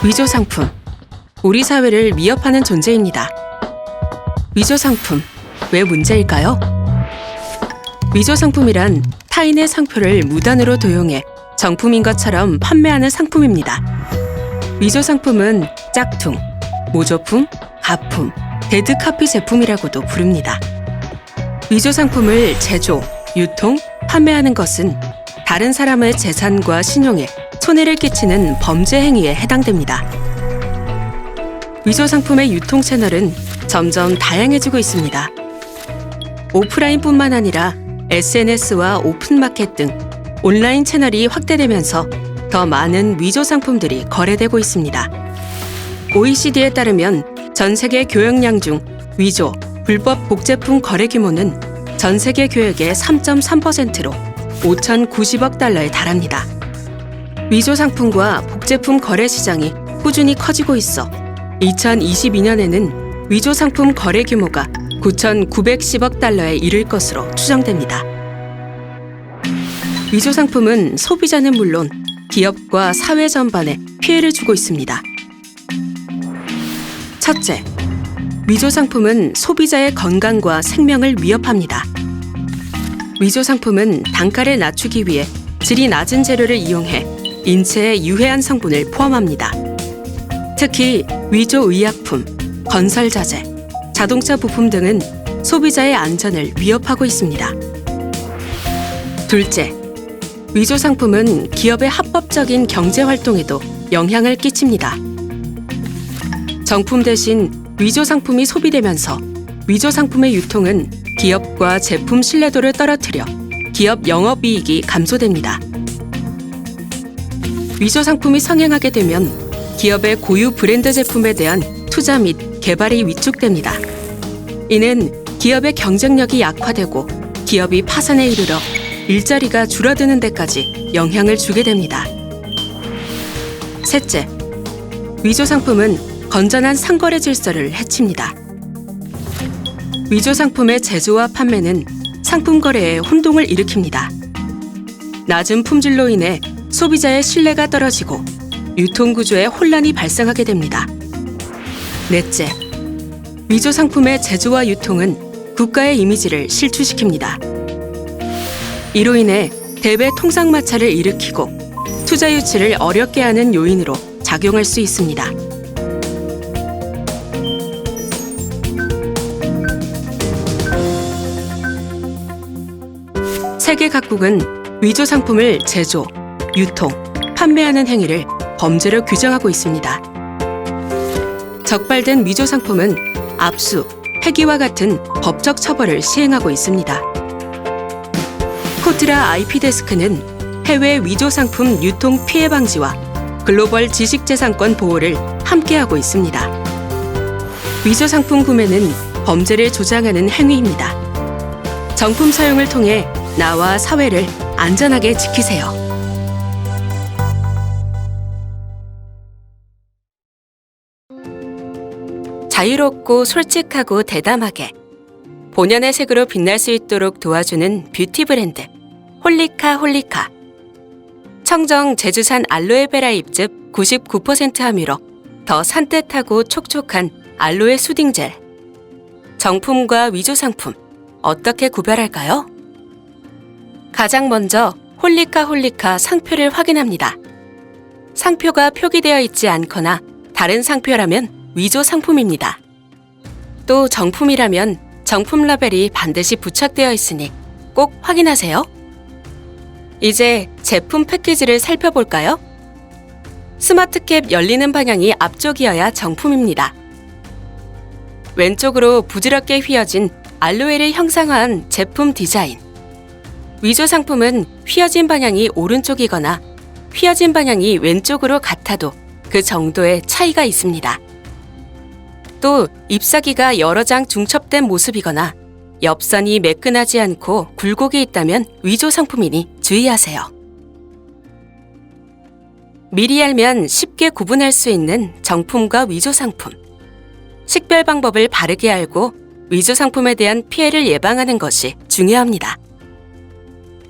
위조 상품, 우리 사회를 위협하는 존재입니다. 위조 상품, 왜 문제일까요? 위조 상품이란 타인의 상표를 무단으로 도용해 정품인 것처럼 판매하는 상품입니다. 위조 상품은 짝퉁, 모조품, 가품, 데드카피 제품이라고도 부릅니다. 위조 상품을 제조, 유통, 판매하는 것은 다른 사람의 재산과 신용에 손해를 끼치는 범죄 행위에 해당됩니다. 위조 상품의 유통 채널은 점점 다양해지고 있습니다. 오프라인뿐만 아니라 SNS와 오픈마켓 등 온라인 채널이 확대되면서 더 많은 위조 상품들이 거래되고 있습니다. OECD에 따르면 전 세계 교역량 중 위조, 불법 복제품 거래 규모는 전 세계 교역의 3.3%로 5,090억 달러에 달합니다. 위조 상품과 복제품 거래 시장이 꾸준히 커지고 있어 2022년에는 위조 상품 거래 규모가 9,910억 달러에 이를 것으로 추정됩니다. 위조 상품은 소비자는 물론 기업과 사회 전반에 피해를 주고 있습니다. 첫째, 위조 상품은 소비자의 건강과 생명을 위협합니다. 위조 상품은 단가를 낮추기 위해 질이 낮은 재료를 이용해 인체에 유해한 성분을 포함합니다. 특히 위조 의약품, 건설자재, 자동차 부품 등은 소비자의 안전을 위협하고 있습니다. 둘째, 위조 상품은 기업의 합법적인 경제 활동에도 영향을 끼칩니다. 정품 대신 위조 상품이 소비되면서 위조 상품의 유통은 기업과 제품 신뢰도를 떨어뜨려 기업 영업이익이 감소됩니다. 위조 상품이 성행하게 되면 기업의 고유 브랜드 제품에 대한 투자 및 개발이 위축됩니다. 이는 기업의 경쟁력이 약화되고 기업이 파산에 이르러 일자리가 줄어드는 데까지 영향을 주게 됩니다. 셋째, 위조 상품은 건전한 상거래 질서를 해칩니다. 위조 상품의 제조와 판매는 상품 거래에 혼동을 일으킵니다. 낮은 품질로 인해 소비자의 신뢰가 떨어지고 유통 구조에 혼란이 발생하게 됩니다. 넷째, 위조 상품의 제조와 유통은 국가의 이미지를 실추시킵니다. 이로 인해 대외 통상 마찰을 일으키고 투자 유치를 어렵게 하는 요인으로 작용할 수 있습니다. 세계 각국은 위조 상품을 제조, 유통, 판매하는 행위를 범죄로 규정하고 있습니다. 적발된 위조 상품은 압수, 폐기와 같은 법적 처벌을 시행하고 있습니다. 코트라 IP데스크는 해외 위조 상품 유통 피해 방지와 글로벌 지식재산권 보호를 함께하고 있습니다. 위조 상품 구매는 범죄를 조장하는 행위입니다. 정품 사용을 통해 나와 사회를 안전하게 지키세요. 자유롭고 솔직하고 대담하게 본연의 색으로 빛날 수 있도록 도와주는 뷰티 브랜드 홀리카 홀리카. 청정 제주산 알로에베라 잎즙 99% 함유로 더 산뜻하고 촉촉한 알로에 수딩 젤. 정품과 위조 상품 어떻게 구별할까요? 가장 먼저 홀리카 홀리카 상표를 확인합니다. 상표가 표기되어 있지 않거나 다른 상표라면 위조 상품입니다. 또 정품이라면 정품 라벨이 반드시 부착되어 있으니 꼭 확인하세요. 이제 제품 패키지를 살펴볼까요? 스마트캡 열리는 방향이 앞쪽이어야 정품입니다. 왼쪽으로 부드럽게 휘어진 알로에를 형상화한 제품 디자인. 위조 상품은 휘어진 방향이 오른쪽이거나 휘어진 방향이 왼쪽으로 같아도 그 정도의 차이가 있습니다. 또 잎사귀가 여러 장 중첩된 모습이거나 엽선이 매끈하지 않고 굴곡이 있다면 위조 상품이니 주의하세요. 미리 알면 쉽게 구분할 수 있는 정품과 위조 상품. 식별 방법을 바르게 알고 위조 상품에 대한 피해를 예방하는 것이 중요합니다.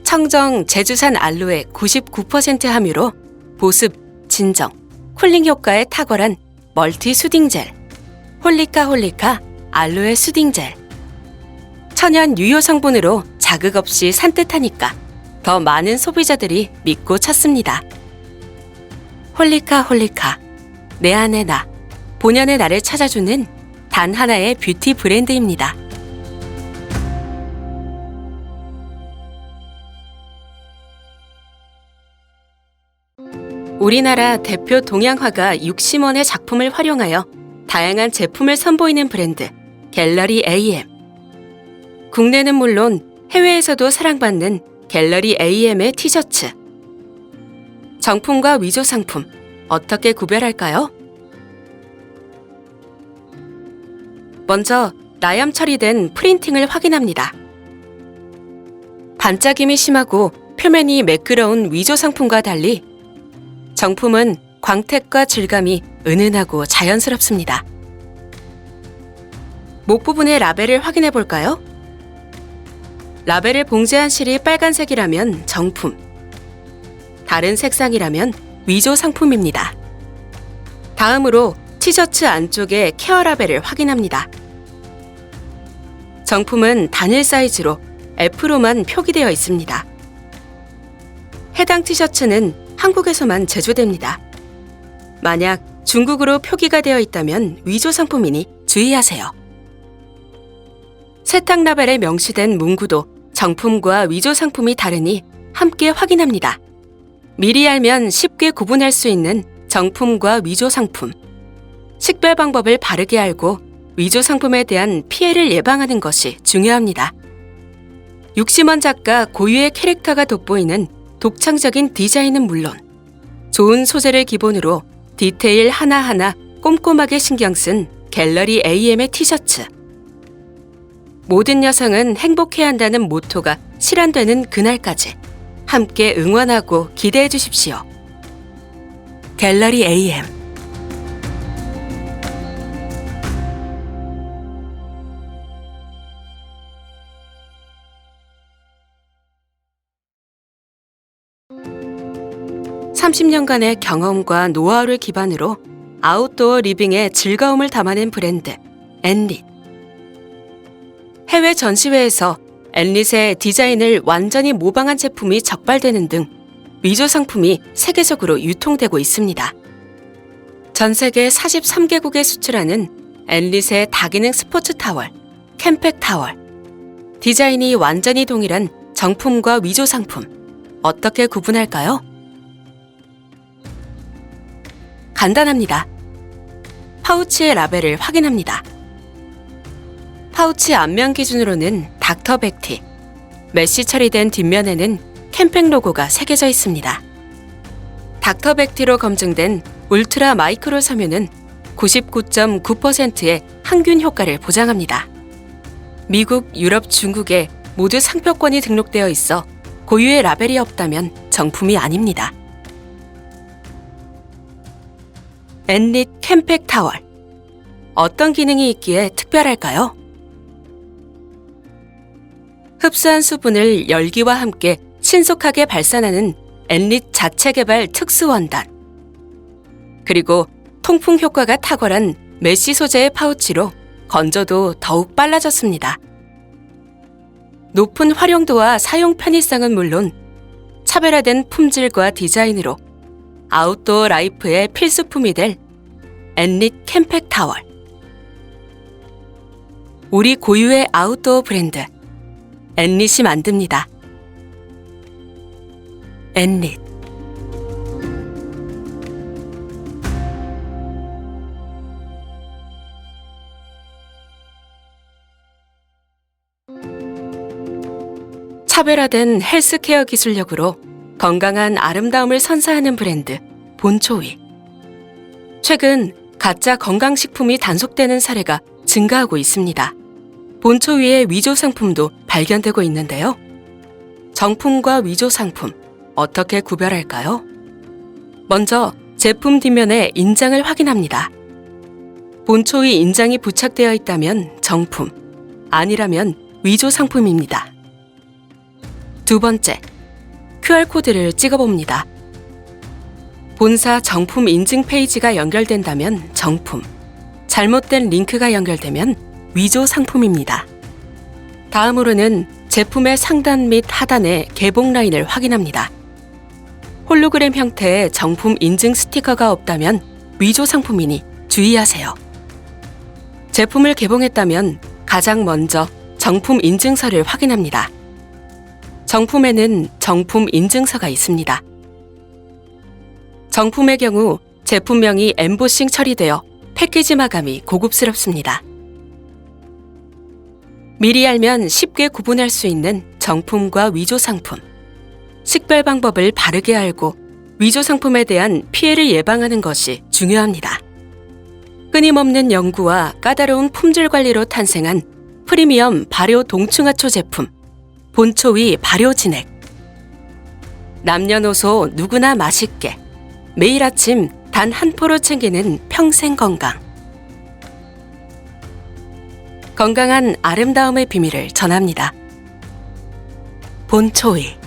청정 제주산 알로에 99% 함유로 보습, 진정, 쿨링 효과에 탁월한 멀티 수딩 젤, 홀리카 알로에 수딩 젤. 천연 유효 성분으로 자극 없이 산뜻하니까 더 많은 소비자들이 믿고 찾습니다. 홀리카 내 안의 나, 본연의 나를 찾아주는 단 하나의 뷰티 브랜드입니다. 우리나라 대표 동양화가 육심원의 작품을 활용하여 다양한 제품을 선보이는 브랜드 갤러리 AM. 국내는 물론 해외에서도 사랑받는 갤러리 AM의 티셔츠. 정품과 위조 상품 어떻게 구별할까요? 먼저 나염 처리된 프린팅을 확인합니다. 반짝임이 심하고 표면이 매끄러운 위조 상품과 달리 정품은 광택과 질감이 은은하고 자연스럽습니다. 목 부분의 라벨을 확인해 볼까요? 라벨을 봉제한 실이 빨간색이라면 정품, 다른 색상이라면 위조 상품입니다. 다음으로 티셔츠 안쪽의 케어 라벨을 확인합니다. 정품은 단일 사이즈로 F로만 표기되어 있습니다. 해당 티셔츠는 한국에서만 제조됩니다. 만약 중국으로 표기가 되어 있다면 위조 상품이니 주의하세요. 세탁 라벨에 명시된 문구도 정품과 위조 상품이 다르니 함께 확인합니다. 미리 알면 쉽게 구분할 수 있는 정품과 위조 상품. 식별 방법을 바르게 알고 위조 상품에 대한 피해를 예방하는 것이 중요합니다. 육심원 작가 고유의 캐릭터가 돋보이는 독창적인 디자인은 물론 좋은 소재를 기본으로 디테일 하나하나 꼼꼼하게 신경 쓴 갤러리 AM의 티셔츠. 모든 여성은 행복해야 한다는 모토가 실현되는 그날까지 함께 응원하고 기대해 주십시오. 갤러리 AM. (30년간의) 경험과 노하우를 기반으로 아웃도어 리빙의 즐거움을 담아낸 브랜드 엔릿. 해외 전시회에서 엔릿의 디자인을 완전히 모방한 제품이 적발되는 등 위조 상품이 세계적으로 유통되고 있습니다. 전 세계 43개국에 수출하는 엔릿의 다기능 스포츠 타월, 캠팩 타월. 디자인이 완전히 동일한 정품과 위조 상품. 어떻게 구분할까요? 간단합니다. 파우치의 라벨을 확인합니다. 파우치 앞면 기준으로는 닥터 백티, 메쉬 처리된 뒷면에는 캠팩 로고가 새겨져 있습니다. 닥터 백티로 검증된 울트라 마이크로 섬유는 99.9%의 항균 효과를 보장합니다. 미국, 유럽, 중국에 모두 상표권이 등록되어 있어 고유의 라벨이 없다면 정품이 아닙니다. 엔릿 캠팩 타월. 어떤 기능이 있기에 특별할까요? 흡수한 수분을 열기와 함께 신속하게 발산하는 엔릿 자체 개발 특수 원단. 그리고 통풍 효과가 탁월한 메쉬 소재의 파우치로 건조도 더욱 빨라졌습니다. 높은 활용도와 사용 편의성은 물론 차별화된 품질과 디자인으로 아웃도어 라이프의 필수품이 될 엔릿 캠팩 타월. 우리 고유의 아웃도어 브랜드 엔릿이 만듭니다. 엔릿. 차별화된 헬스케어 기술력으로 건강한 아름다움을 선사하는 브랜드 본초위. 최근 가짜 건강식품이 단속되는 사례가 증가하고 있습니다. 본초위의 위조 상품도 발견되고 있는데요. 정품과 위조 상품, 어떻게 구별할까요? 먼저 제품 뒷면의 인장을 확인합니다. 본초위 인장이 부착되어 있다면 정품, 아니라면 위조 상품입니다. 두 번째, QR코드를 찍어봅니다. 본사 정품 인증 페이지가 연결된다면 정품, 잘못된 링크가 연결되면 위조 상품입니다. 다음으로는 제품의 상단 및 하단의 개봉 라인을 확인합니다. 홀로그램 형태의 정품 인증 스티커가 없다면 위조 상품이니 주의하세요. 제품을 개봉했다면 가장 먼저 정품 인증서를 확인합니다. 정품에는 정품 인증서가 있습니다. 정품의 경우 제품명이 엠보싱 처리되어 패키지 마감이 고급스럽습니다. 미리 알면 쉽게 구분할 수 있는 정품과 위조 상품. 식별 방법을 바르게 알고 위조 상품에 대한 피해를 예방하는 것이 중요합니다. 끊임없는 연구와 까다로운 품질 관리로 탄생한 프리미엄 발효 동충하초 제품, 본초위 발효 진액. 남녀노소 누구나 맛있게 매일 아침 단 한 포로 챙기는 평생 건강. 건강한 아름다움의 비밀을 전합니다. 본초위.